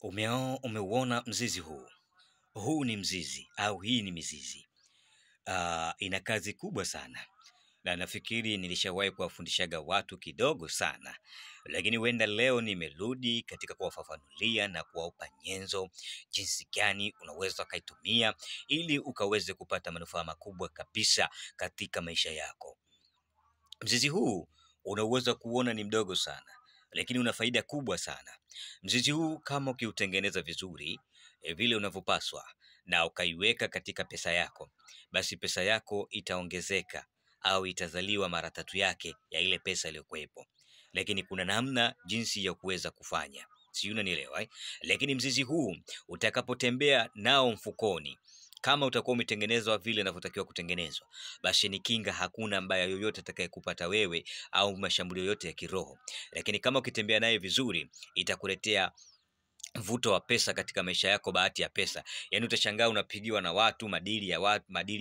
Umeuona mzizi huu? Huu ni mzizi au hii ni mizizi. Ina kazi kubwa sana, na nafikiri nilishawahi kuwafundishaga watu kidogo sana, lakini huenda leo nimerudi katika kuwafafanulia na kuwapa nyenzo jinsi gani unaweza kaitumia ili ukaweze kupata manufaa makubwa kabisa katika maisha yako. Mzizi huu unaweza kuona ni mdogo sana, lakini una faida kubwa sana. Mzizi huu kama ukiutengeneza vizuri vile unavyopaswa na ukaiweka katika pesa yako, basi pesa yako itaongezeka au itazaliwa mara tatu yake ya ile pesa iliyokuwepo. Lakini kuna namna jinsi ya kuweza kufanya, si unanielewa eh? Lakini mzizi huu utakapotembea nao mfukoni, kama utakuwa umetengenezwa vile inavyotakiwa kutengenezwa, basi ni kinga, hakuna mbaya yoyote atakayekupata wewe au mashambulio yote ya kiroho. Lakini kama ukitembea naye vizuri, itakuletea mvuto wa pesa katika maisha yako, bahati ya pesa. Yaani utashangaa unapigiwa na watu, madili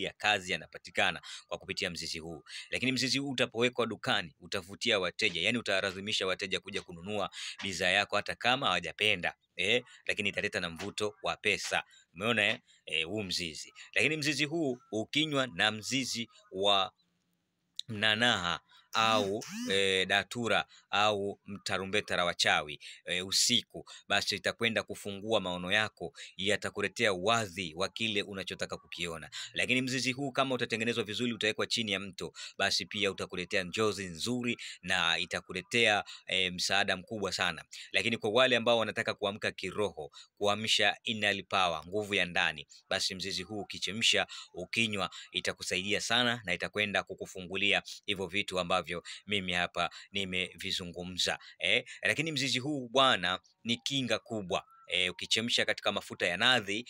ya kazi yanapatikana kwa kupitia mzizi huu. Lakini mzizi huu utapowekwa dukani, utavutia wateja, yaani utalazimisha wateja kuja kununua bidhaa yako hata kama hawajapenda. Lakini italeta na mvuto wa pesa. Umeona huu mzizi. Lakini mzizi huu ukinywa na mzizi wa mnanaha au datura au mtarumbeta la wachawi usiku, basi itakwenda kufungua maono yako, yatakuletea uwazi wa kile unachotaka kukiona. Lakini mzizi huu kama utatengenezwa vizuri, utawekwa chini ya mto, basi pia utakuletea njozi nzuri na itakuletea msaada mkubwa sana. Lakini kwa wale ambao wanataka kuamka kiroho, kuamsha inner power, nguvu ya ndani, basi mzizi huu ukichemsha, ukinywa, itakusaidia sana na itakwenda kukufungulia hivyo vitu ambavyo mimi hapa nimevizungumza. Lakini mzizi huu bwana ni kinga kubwa. Ukichemsha katika mafuta ya nazi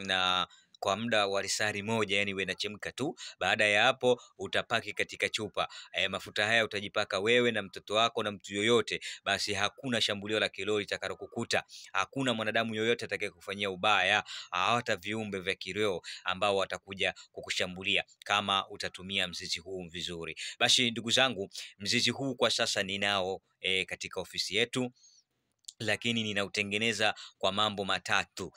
na kwa muda wa risali moja, yani wewe inachemka tu. Baada ya hapo utapaki katika chupa. Mafuta haya utajipaka wewe na mtoto wako na mtu yoyote, basi hakuna shambulio la kiroho litakalokukuta. Hakuna mwanadamu yoyote atakayekufanyia ubaya, hata viumbe vya kiroho ambao watakuja kukushambulia kama utatumia mzizi huu vizuri. Basi ndugu zangu, mzizi huu kwa sasa ninao katika ofisi yetu, lakini ninautengeneza kwa mambo matatu.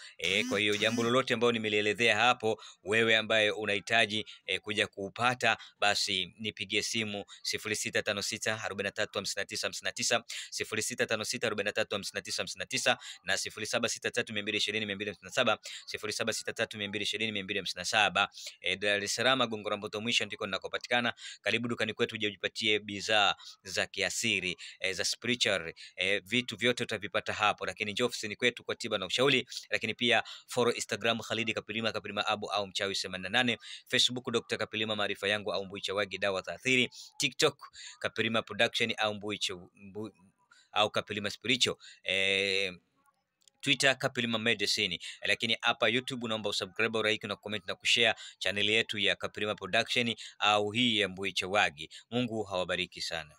Kwa hiyo jambo lolote ambalo nimelielezea hapo, wewe ambaye unahitaji kuja kuupata, basi nipigie simu 0656435959, 0656435959 na 0763220257, 0763220257. Dar es Salaam Gongo la Mboto mwisho ndiko ninakopatikana. Karibu dukani kwetu uje ujipatie bidhaa za kiasiri, za spiritual, vitu vyote utavipata hapo. Lakini njoo ofisini kwetu kwa tiba na ushauri. Lakini pia follow Instagram Khalid Kapilima, Kapilima Abu au Mchawi 88, Facebook Dr. Kapilima maarifa yangu au Mbuicha Wagi dawa za athiri, TikTok Kapilima Production au Mbuicha au Kapilima Spiritual, Twitter Kapilima Medicine. Lakini hapa YouTube naomba usubscribe, like na comment na kushare channel yetu ya Kapilima Production au hii ya Mbuicha Wagi. Mungu hawabariki sana.